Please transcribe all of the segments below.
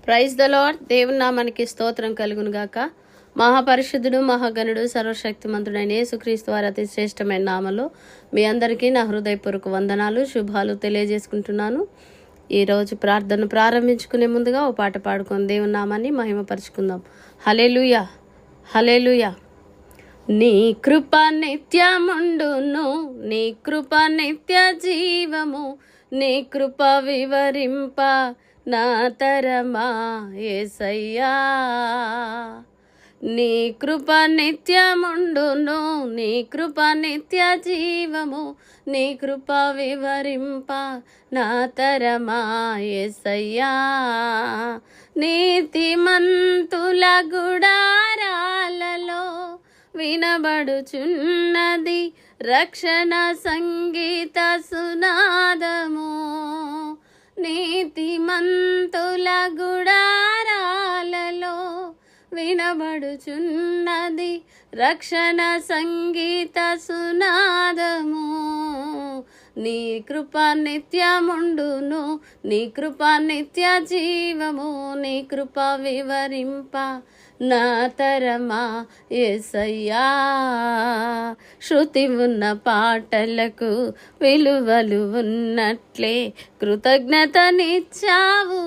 Praise the Lord. దేవుని నామానికి స్తోత్రం కలుగును గాక. మహాపరిశుద్ధుడు, మహాగణుడు, సర్వశక్తిమంతుడైన యేసుక్రీస్తు వారి అతి శ్రేష్టమైన నామలో మీ అందరికీ నా హృదయపూర్వక వందనాలు, శుభాలు తెలియజేసుకుంటున్నాను. ఈరోజు ప్రార్థన ప్రారంభించుకునే ముందుగా ఓ పాట పాడుకొని దేవుని నామాన్ని మహిమపరుచుకుందాం. హల్లెలూయా, హల్లెలూయా. నీ కృప నిత్యముండును, నీ కృప నిత్య జీవము, నీ కృప వివరింప నా తరమా యేసయ్యా. నీ కృప నిత్యముండును, నీ కృప నిత్య జీవము, నీ కృప వివరింప నా తరమా యేసయ్యా. నీతిమంతుల గుడారాలలో వినబడుచున్నది రక్షణ సంగీత సునాదము. నీతిమంతుల గుడారాలలో వినబడుచున్నది రక్షణ సంగీత సునాదము. నీ కృప నిత్యముండును, నీ కృప నిత్య జీవము, నీ కృప వివరింప నా తరమా యేసయ్యా. శృతి ఉన్న పాటలకు విలువలు ఉన్నట్లే కృతజ్ఞతనిచ్చావు,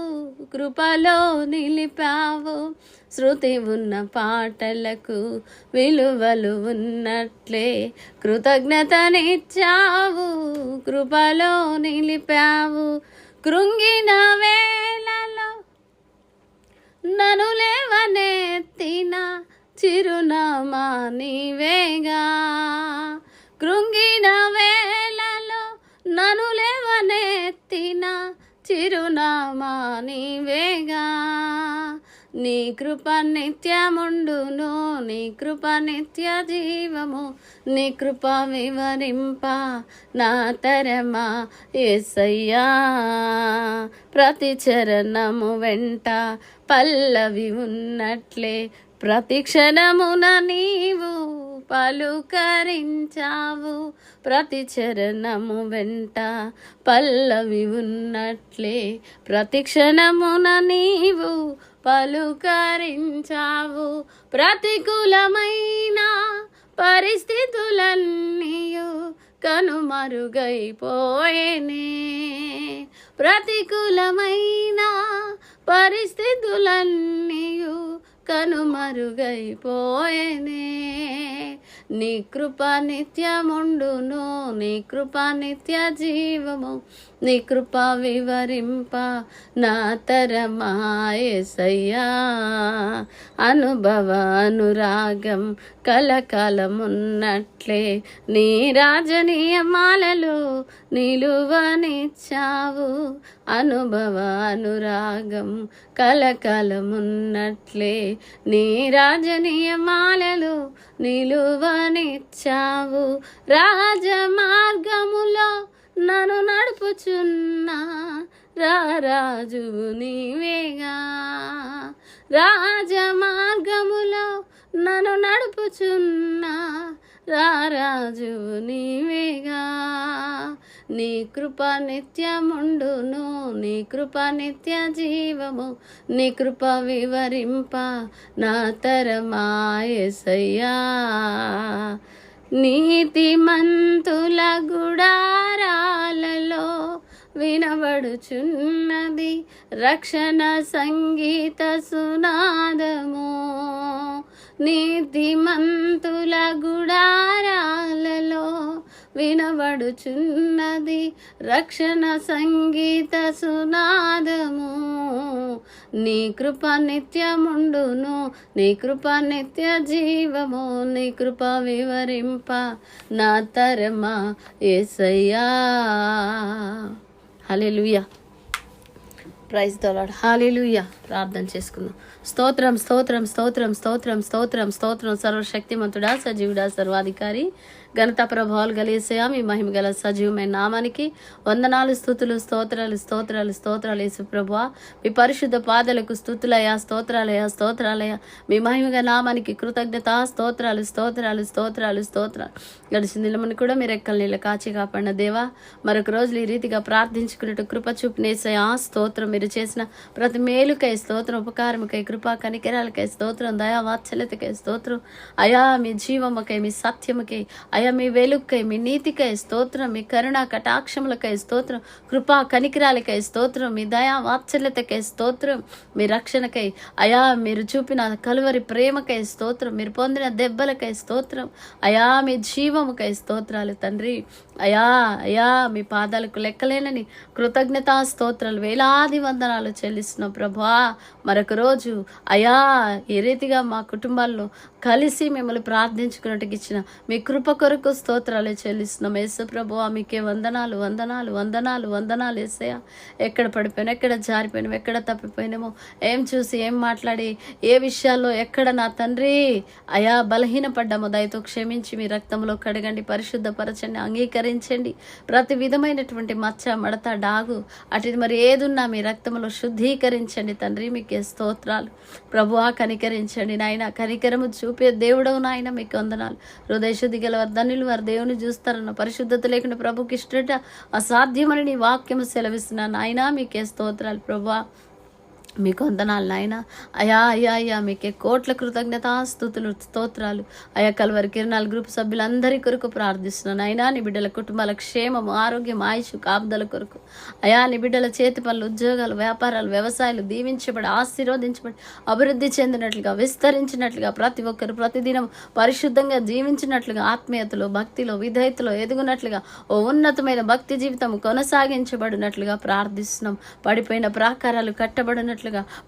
కృపలో నిలిపావు. శృతి ఉన్న పాటలకు విలువలు ఉన్నట్లే కృతజ్ఞతనిచ్చావు, కృపలో నిలిపావు. కృంగిన వేళలో నన్ను లేవనెత్తిన చిరునామా నీవేగా. కృంగిన వేళలో నన్ను లేవనెత్తిన చిరునామా నీవేగా. నీ కృప నిత్యముండును, నీ కృప నిత్య జీవము, నీ కృప వివరింప నా తరమా యేసయ్యా. ప్రతి చరణము వెంట పల్లవి ఉన్నట్లే ప్రతి క్షణమున నీవు పలుకరించావు. ప్రతి చరణము వెంట పల్లవి ఉన్నట్లే ప్రతి క్షణమున నీవు పలుకరించావు. ప్రతికూలమైన పరిస్థితులన్నీయు కనుమరుగైపోయేనే. ప్రతికూలమైన పరిస్థితులన్నీయు కనుమరుగైపోయేనే. నీ కృప నిత్యముండును, నీ కృప నిత్య జీవము, నీ కృప వివరింప నా తరమా యేసయ్యా. అనుభవ అనురాగం కలకాలమున్నట్లే నీ రాజనీయమాలలో నిలువనిచ్చావు. అనుభవ అనురాగం కలకాలమున్నట్లే నీ రాజనీయమాలలో నిలువనిచ్చావు. రాజమార్గములో నన్ను నడుపుచున్నా రారాజు నీవేగా. రాజమార్గములో నన్ను నడుపుచున్నా రారాజు నీవేగా. నీ కృప నిత్యముండును, నీ కృప నిత్య జీవము, నీ కృప వివరింప నా తరమా యేసయ్యా. నీతిమంతుల గుడారాలలో వినబడుచున్నది రక్షణ సంగీత సునాదము. నీతిమంతుల గుడారాలలో వినబడుచున్నది రక్షణ సంగీత సునాదము. నీ కృప నిత్యముండును, నీ కృప నిత్య జీవము, నీ కృప వివరింప నా తరమా యేసయ్యా. Hallelujah. Praise the Lord. Hallelujah. ప్రార్థన చేసుకుందాం. స్తోత్రం, స్తోత్రం, స్తోత్రం, స్తోత్రం, స్తోత్రం, స్తోత్రం. సర్వశక్తిమంతుడా, సజీవుడా, సర్వాధికారి, ఘనత ప్రభావాలు గలేసయా, మీ మహిమ గల సజీవమైన నామానికి వందనాలు, స్తుతులు, స్తోత్రాలు, స్తోత్రాలు, స్తోత్రాలు. యేసు ప్రభువా, మీ పరిశుద్ధ పాదలకు స్తుతులయ్యా, స్తోత్రాలయ్యా, స్తోత్రాలయ్యా. మీ మహిమగ నామానికి కృతజ్ఞత, స్తోత్రాలు, స్తోత్రాలు, స్తోత్రాలు, స్తోత్రాలు. గడిచిన దినమును కూడా మీరు ఎక్కల నీళ్ళ కాచి కాపాడిన దేవా, మరొక రోజులు ఈ రీతిగా ప్రార్థించుకున్నట్టు కృప చూపినేసయా స్తోత్రం. మీరు చేసిన ప్రతి మేలుకై స్తోత్రం, ఉపకారముకై, కృపా కనికరాలకై స్తోత్రం, దయా వాత్సల్యతకై స్తోత్రం అయా. మీ జీవముకై, మీ సత్యముకై అయా, మీ వెలుగుకై, మీ నీతికై స్తోత్రం, మీ కరుణా కటాక్షములకై స్తోత్రం, కృపా కనికరాలకై స్తోత్రం, మీ దయా వాత్సల్యతకై స్తోత్రం, మీ రక్షణకై అయా, మీరు చూపిన కలువరి ప్రేమకై స్తోత్రం, మీరు పొందిన దెబ్బలకై స్తోత్రం అయా, మీ జీవముకై స్తోత్రాలు తండ్రి అయా. అయా, మీ పాదాలకు లెక్కలేనని కృతజ్ఞతా స్తోత్రాలు, వేలాది వందనాలు చెల్లిస్తున్నాం ప్రభువా. మరొక రోజు అయా, ఈ రీతిగా మా కుటుంబాల్లో కలిసి మిమ్మల్ని ప్రార్థించుకున్నట్టుకు ఇచ్చిన మీ కృప కొరకు స్తోత్రాలు చెల్లిస్తున్నాం యేసు ప్రభువా. మీకే వందనాలు వందనాలు వందనాలు వందనాలు యేసయ్యా. ఎక్కడ పడిపోయినా, ఎక్కడ జారిపోయినాము, ఎక్కడ తప్పిపోయినామో, ఏం చూసి ఏం మాట్లాడి ఏ విషయాల్లో ఎక్కడ నా తండ్రి అయా బలహీనపడ్డామో దయతో క్షమించి మీ రక్తంలో కడగండి, పరిశుద్ధపరచండి, అంగీకరించండి. ప్రతి విధమైనటువంటి మచ్చ, మడత, డాగు అటు మరి ఏదున్నా మీ రక్తంలో శుద్ధీకరించండి తండ్రి. మీకే స్తోత్రాలు ప్రభువా. కనికరించండి నాయన, కనికరము చూపే దేవుడవు నాయన, మీకు వందనాలు. హృదయ శుద్ధి గల వారు ధన్యులు, వారు దేవుని చూస్తారన్న. పరిశుద్ధత లేకుండా ప్రభుకి ఇష్టట అసాధ్యమని నీ వాక్యము సెలవిస్తున్నాను నాయన. మీకే స్తోత్రాలు ప్రభువా. మీకు వందనాలు నాయన. అయా అయ్యా అయ్యా, మీకే కోట్ల కృతజ్ఞతా స్తుతులు స్తోత్రాలు అయా. కల్వరి కిరణాల గ్రూప్ సభ్యులందరి కొరకు ప్రార్థిస్తున్నాను అయినా. నీ బిడ్డల కుటుంబాల క్షేమము, ఆరోగ్యం, ఆయుష్, కాపుదల కొరకు అయా. నీ బిడ్డల చేతి పనులు, ఉద్యోగాలు, వ్యాపారాలు, వ్యవసాయాలు దీవించబడి, ఆశీర్వదించబడి, అభివృద్ధి చెందినట్లుగా, విస్తరించినట్లుగా, ప్రతి ఒక్కరు ప్రతిదినం పరిశుద్ధంగా జీవించినట్లుగా, ఆత్మీయతలో, భక్తిలో, విధేయతలో ఎదుగునట్లుగా, ఓ ఉన్నతమైన భక్తి జీవితం కొనసాగించబడినట్లుగా ప్రార్థిస్తున్నాం. పడిపోయిన ప్రాకారాలు కట్టబడినట్లుగా,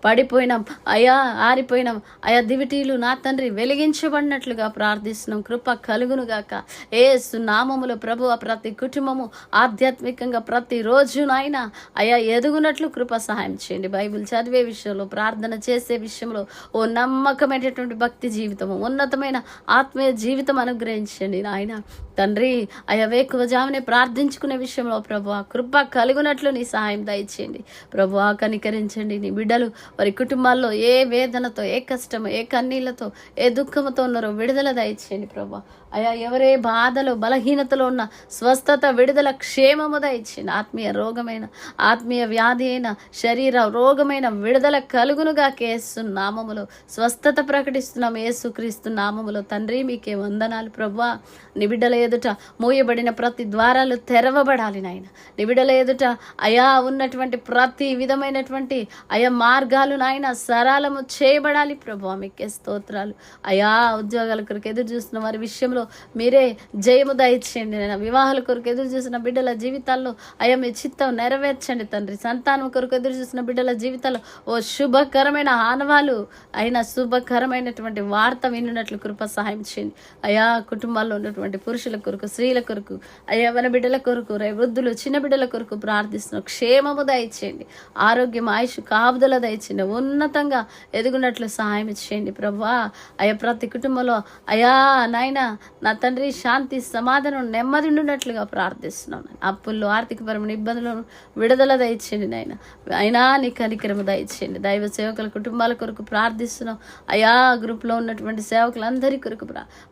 పడిపోయినాం అయా, ఆరిపోయినాం అయా, దివిటీలు నా తండ్రి వెలిగించబడినట్లుగా ప్రార్థిస్తున్నాం. కృప కలుగునుగాక యేసు నామములో ప్రభువ. ప్రతి కుటుంబము ఆధ్యాత్మికంగా ప్రతిరోజు నాయన అయా ఎదుగునట్లు కృప సహాయం చేయండి. బైబిల్ చదివే విషయంలో, ప్రార్థన చేసే విషయంలో ఓ నమ్మకమైనటువంటి భక్తి జీవితము, ఉన్నతమైన ఆత్మీయ జీవితం అనుగ్రహించండి నాయన తండ్రి. అయా వేకువజామునే ప్రార్థించుకునే విషయంలో ప్రభువా కృప కలుగునట్లు నీ సహాయం దయచేయండి ప్రభువా. కనికరించండి. నీ బిడ్డలు వారి కుటుంబాల్లో ఏ వేదనతో, ఏ కష్టము, ఏ కన్నీళ్లతో, ఏ దుఃఖముతో ఉన్నారో విడుదల దయచేయండి ప్రభువా. అయా ఎవరే బాధలో, బలహీనతలో ఉన్న స్వస్థత, విడుదల, క్షేమము దయచేయండి. ఆత్మీయ రోగమైన, ఆత్మీయ వ్యాధి అయిన, శరీర రోగమైన విడుదల కలుగునుగా యేసు నామములో స్వస్థత ప్రకటిస్తున్నాం. యేసుక్రీస్తు నామములో తండ్రి మీకే వందనాలు ప్రభువా. నీ బిడ్డల ఎదుట మూయబడిన ప్రతి ద్వారాలు తెరవబడాలి నాయన. నీ బిడ్డల ఎదుట అయా ఉన్నటువంటి ప్రతి విధమైనటువంటి అయా మార్గాలు నాయన సరళము చేయబడాలి ప్రభువా. మీకే స్తోత్రాలు అయా. ఉద్యోగాల కొరకు ఎదురు చూస్తున్న వారి విషయంలో మీరే జయము దయచేయండి నాయన. వివాహాల కొరకు ఎదురు చూసిన బిడ్డల జీవితాల్లో అయా మీ చిత్తం నెరవేర్చండి తండ్రి. సంతానం కొరకు ఎదురు చూసిన బిడ్డల జీవితాల్లో ఓ శుభకరమైన ఆనవాలు అయిన శుభకరమైనటువంటి వార్త వినున్నట్లు కృప సహాయం చేయండి అయా. కుటుంబాల్లో ఉన్నటువంటి పురుషుల కొరకు, స్త్రీల కొరకు అయా, మన బిడ్డల కొరకు, వృద్ధులు, చిన్న బిడ్డల కొరకు ప్రార్థిస్తున్నాం. క్షేమము దయచేయండి, ఆరోగ్యం, ఆయుష్, కాపుదల దయచేయండి. ఉన్నతంగా ఎదుగునట్లు సహాయం చేయండి ప్రభువా. అయా ప్రతి కుటుంబంలో అయా నాయన నా తండ్రి శాంతి, సమాధానం, నెమ్మది ఉండినట్లుగా ప్రార్థిస్తున్నాను. అప్పుల్లో, ఆర్థికపరమైన ఇబ్బందులను విడుదల దయచేయండి నాయన. అయినా నీ కనికరము దయచేయండి. దైవ సేవకుల కుటుంబాల కొరకు ప్రార్థిస్తున్నాం అయా. గ్రూప్లో ఉన్నటువంటి సేవకులందరి కొరకు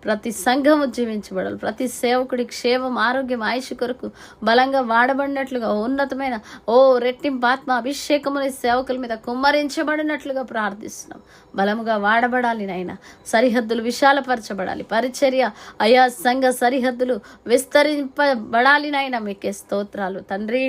ప్రతి సంఘం ఉజ్జీవించబడాలి. ప్రతి సేవకుడి క్షేమం, ఆరోగ్యం, ఆయుష్ కొరకు బలంగా వాడబడినట్లుగా, ఉన్నతమైన ఓ రెట్టింపు ఆత్మ అభిషేకముని సేవకుల మీద కుమ్మరించబడినట్లుగా ప్రార్థిస్తున్నాం. బలముగా వాడబడాలి నాయన. సరిహద్దులు విశాలపరచబడాలి. పరిచర్య అయా, సంఘ సరిహద్దులు విస్తరింపబడాలి నాయన. మీకే స్తోత్రాలు తండ్రి.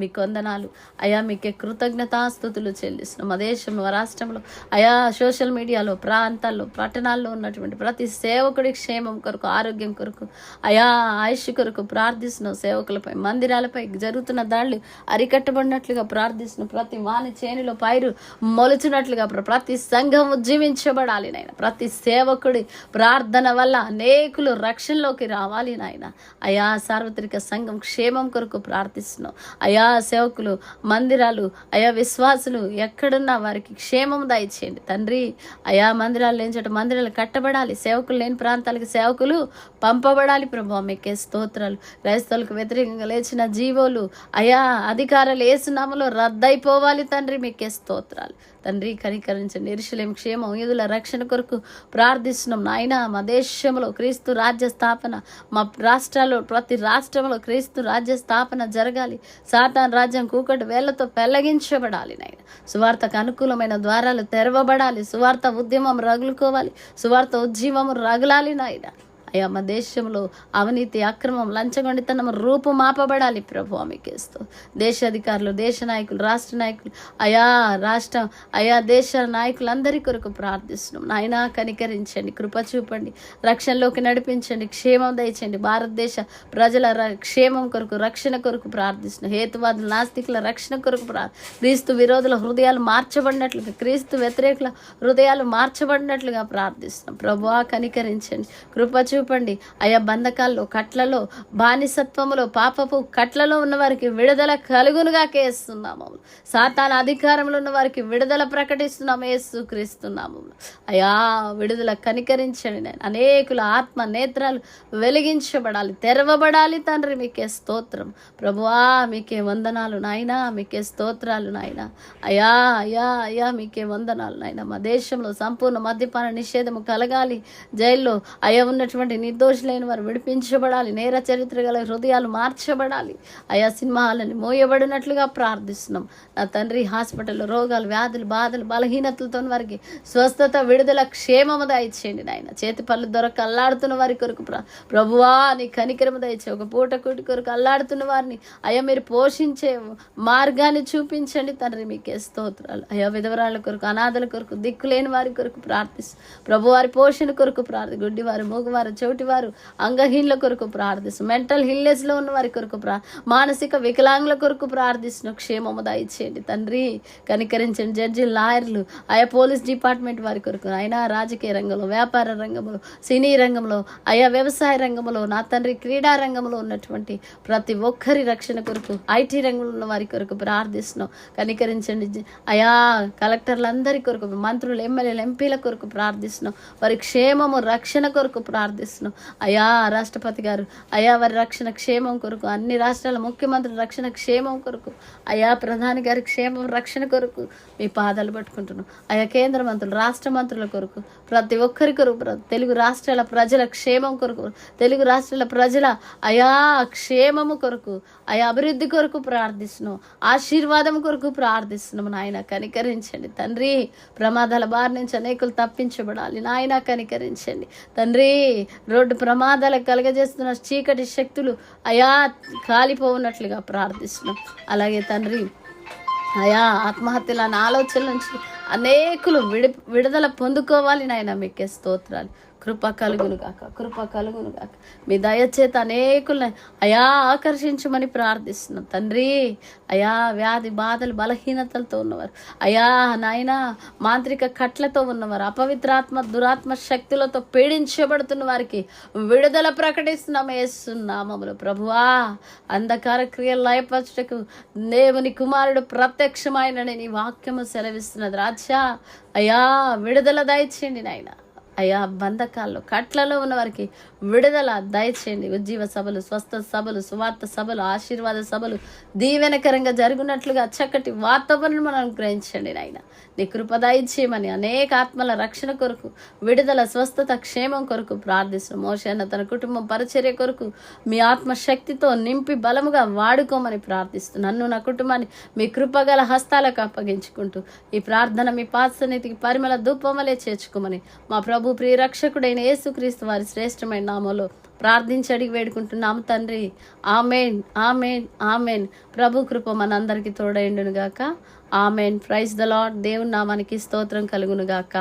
మీకు వందనాలు అయా. మీకే కృతజ్ఞతాస్తుతులు చెల్లిస్తున్నాం. మా దేశంలో, రాష్ట్రంలో అయా, సోషల్ మీడియాలో, ప్రాంతాల్లో, పట్టణాల్లో ఉన్నటువంటి ప్రతి సేవకుడి క్షేమం కొరకు, ఆరోగ్యం కొరకు అయా, ఆయుష్ కొరకు ప్రార్థిస్తున్నాం. సేవకులపై, మందిరాలపై జరుగుతున్న దాడులు అరికట్టబడినట్లుగా ప్రార్థిస్తున్నాం. ప్రతి వాని చేనిలో పైరు మొలుచున్నట్లుగా ప్రతి సంఘం ఉజ్జీవించబడాలి నాయన. ప్రతి సేవకుడి ప్రార్థన వల్ల అనేకులు రక్షణలోకి రావాలి నాయన. అయా సార్వత్రిక సంఘం క్షేమం కొరకు ప్రార్థిస్తున్నాం అయా. సేవకులు, మందిరాలు అయా, విశ్వాసులు ఎక్కడున్నా వారికి క్షేమం దయచేయండి తండ్రి. అయా మందిరాలు లేని చోట మందిరాలు కట్టబడాలి. సేవకులు లేని ప్రాంతాలకి సేవకులు పంపబడాలి ప్రభా. మీకే స్తోత్రాలు. క్రైస్తవులకు వ్యతిరేకంగా లేచిన జీవోలు అయా అధికారులు ఏసునామలో రద్దయిపోవాలి తండ్రి. మీకే స్తోత్రాలు తండ్రి. కనికరించండి. యెరూషలేం క్షేమం, యూదుల రక్షణ కొరకు ప్రార్థిస్తున్నాం నాయన. మా దేశంలో క్రీస్తు రాజ్య స్థాపన, మా రాష్ట్రాల్లో ప్రతి రాష్ట్రంలో క్రీస్తు రాజ్య స్థాపన జరగాలి. సాతాన్ రాజ్యం కూకటి వేళ్లతో పెళ్లగించబడాలి నాయన. సువార్తకు అనుకూలమైన ద్వారాలు తెరవబడాలి. సువార్త ఉద్యమం రగులుకోవాలి. సువార్త ఉజ్జీవము రగులాలి నాయన. అయ్యా మా దేశంలో అవినీతి, అక్రమం, లంచగొండితనం రూపుమాపబడాలి ప్రభు. మీకేస్తూ దేశ అధికారులు, దేశ నాయకులు, రాష్ట్ర నాయకులు, దేశ నాయకులందరి కొరకు ప్రార్థిస్తున్నాం నాయనా. కనికరించండి, కృప చూపండి, రక్షణలోకి నడిపించండి, క్షేమం దయచండి. భారతదేశ ప్రజల క్షేమం కొరకు, రక్షణ కొరకు ప్రార్థిస్తున్నాం. హేతువాదుల, నాస్తికుల రక్షణ కొరకు క్రీస్తు విరోధుల హృదయాలు మార్చబడినట్లుగా, క్రీస్తు వ్యతిరేకుల హృదయాలు మార్చబడినట్లుగా ప్రార్థిస్తున్నాం ప్రభువా. కనికరించండి, కృప చూపండి. అయా బంధకాల్లో, కట్లలో, బానిసత్వములో, పాపపు కట్లలో ఉన్న వారికి విడుదల కలుగునుగా కేస్తున్నాము. సాతాన అధికారంలో ఉన్న వారికి విడుదల ప్రకటిస్తున్నాము యేసుక్రీస్తున్నాము. అయా విడుదల కనికరించండి. అనేకుల ఆత్మ నేత్రాలు వెలిగించబడాలి, తెరవబడాలి తండ్రి. మీకే స్తోత్రం ప్రభువా. మీకే వందనాలు నాయనా. మీకే స్తోత్రాలు నాయనా. అయా మీకే వందనాలు నాయనా. మా దేశంలో సంపూర్ణ మద్యపాన నిషేధము కలగాలి. జైల్లో ఉన్నటువంటి నిర్దోషులైన వారు విడిపించబడాలి. నేర చరిత్ర గల హృదయాలు మార్చబడాలి. సింహాలని మోయబడినట్లుగా ప్రార్థిస్తున్నాం నా తండ్రి. హాస్పిటల్లో రోగాలు, వ్యాధులు, బాధలు, బలహీనతలతో వారికి స్వస్థత, విడుదల, క్షేమము దయచేయండి నాయన. చేతి పళ్ళు దొరక అల్లాడుతున్న వారి కొరకు ప్రభువా నీ కనికరము దయచే. ఒక పూట కూటి కొరకు అల్లాడుతున్న వారిని మీరు పోషించే మార్గాన్ని చూపించండి తండ్రి. మీకే స్తోత్రాలు. విధవరాళ్ళ కొరకు, అనాథల కొరకు, దిక్కులేని వారి కొరకు ప్రార్థిస్తాం ప్రభు. వారి పోషణ కొరకు గుడ్డివారు, మూగవారు, చోటివారు, అంగహీనుల కొరకు ప్రార్థిస్తున్నాం. మెంటల్ హిల్నెస్లో ఉన్న వారి కొరకు మానసిక వికలాంగుల కొరకు ప్రార్థిస్తున్నాం. క్షేమము దయచేయండి తండ్రి. కనికరించండి. జడ్జిలు, లాయర్లు, పోలీస్ డిపార్ట్మెంట్ వారి కొరకు రాజకీయ రంగంలో, వ్యాపార రంగంలో, సినీ రంగంలో, వ్యవసాయ రంగంలో, నా తండ్రి క్రీడా రంగంలో ఉన్నటువంటి ప్రతి ఒక్కరి రక్షణ కొరకు, ఐటీ రంగంలో ఉన్న వారి కొరకు ప్రార్థిస్తున్నాం. కనికరించండి. కలెక్టర్లందరి కొరకు, మంత్రులు, ఎమ్మెల్యేలు, ఎంపీల కొరకు ప్రార్థిస్తున్నాం. వారి క్షేమము, రక్షణ కొరకు ప్రార్థిస్తున్నాం. రాష్ట్రపతి గారు వారి రక్షణ క్షేమం కొరకు, అన్ని రాష్ట్రాల ముఖ్యమంత్రుల రక్షణ క్షేమం కొరకు, ప్రధాని గారి క్షేమం, రక్షణ కొరకు మీ పాదాలు పట్టుకుంటున్నాం. కేంద్ర మంత్రులు, రాష్ట్ర మంత్రుల కొరకు, ప్రతి ఒక్కరి కొరకు, తెలుగు రాష్ట్రాల ప్రజల క్షేమం కొరకు, తెలుగు రాష్ట్రాల ప్రజల క్షేమము కొరకు, అభివృద్ధి కొరకు ప్రార్థిస్తున్నాం. ఆశీర్వాదం కొరకు ప్రార్థిస్తున్నాం నాయన. కనికరించండి తండ్రి. ప్రమాదాల బారి నుంచి అనేకులు తప్పించబడాలి నాయన. కనికరించండి తండ్రి. రోడ్డు ప్రమాదాలు కలగజేస్తున్న చీకటి శక్తులు కాలిపోవున్నట్లుగా ప్రార్థిస్తున్నాం. అలాగే తండ్రి ఆత్మహత్యల ఆలోచనల నుంచి అనేకులు విడుదల పొందుకోవాలి నాయన. మీకే స్తోత్రాలు. కృప కలుగును గాక, కృప కలుగును గాక. మీ దయచేత అనేకులను ఆకర్షించమని ప్రార్థిస్తున్నాం తండ్రి. వ్యాధి, బాధలు, బలహీనతలతో ఉన్నవారు, నాయన మాంత్రిక కట్లతో ఉన్నవారు, అపవిత్రాత్మ, దురాత్మ శక్తులతో పీడించబడుతున్న వారికి విడుదల ప్రకటిస్తున్నాం యేసునామములో ప్రభువా. అంధకార క్రియలు లయపరచుటకు దేవుని కుమారుడు ప్రత్యక్షమైనని నీ వాక్యము సెలవిస్తున్నది రాజా. విడుదల దయచేయండి నాయన. బంధకాల్లో, కట్లలో ఉన్న వారికి విడుదల దయచేయండి. ఉజ్జీవ సభలు, స్వస్థ సభలు, సువార్త సభలు, ఆశీర్వాద సభలు దీవెనకరంగా జరుగునట్లుగా చక్కటి వాతావరణం మనం గ్రహించండి నాయన. నీ కృప దయచేయమని అనేక ఆత్మల రక్షణ కొరకు, విడుదల, స్వస్థత, క్షేమం కొరకు ప్రార్థిస్తున్నాం. మోషేన తన కుటుంబం పరిచర్య కొరకు మీ ఆత్మశక్తితో నింపి బలముగా వాడుకోమని ప్రార్థిస్తున్నాను. నన్ను, నా కుటుంబాన్ని మీ కృపగల హస్తాలకు అప్పగించుకుంటూ ఈ ప్రార్థన మీ పాత్సన్నిధికి పరిమళ ధూపమలే చేర్చుకోమని మా ప్రభు ప్రియ రక్షకుడైన యేసుక్రీస్తు వారి శ్రేష్టమైన నామములో ప్రార్థించి అడిగి వేడుకుంటున్నాము తండ్రి. Amen, amen, amen. ప్రభు కృప మనందరికీ తోడైండును గాక. ఆమెన్. Praise the Lord. దేవుని నామానికి స్తోత్రం కలుగును గాక.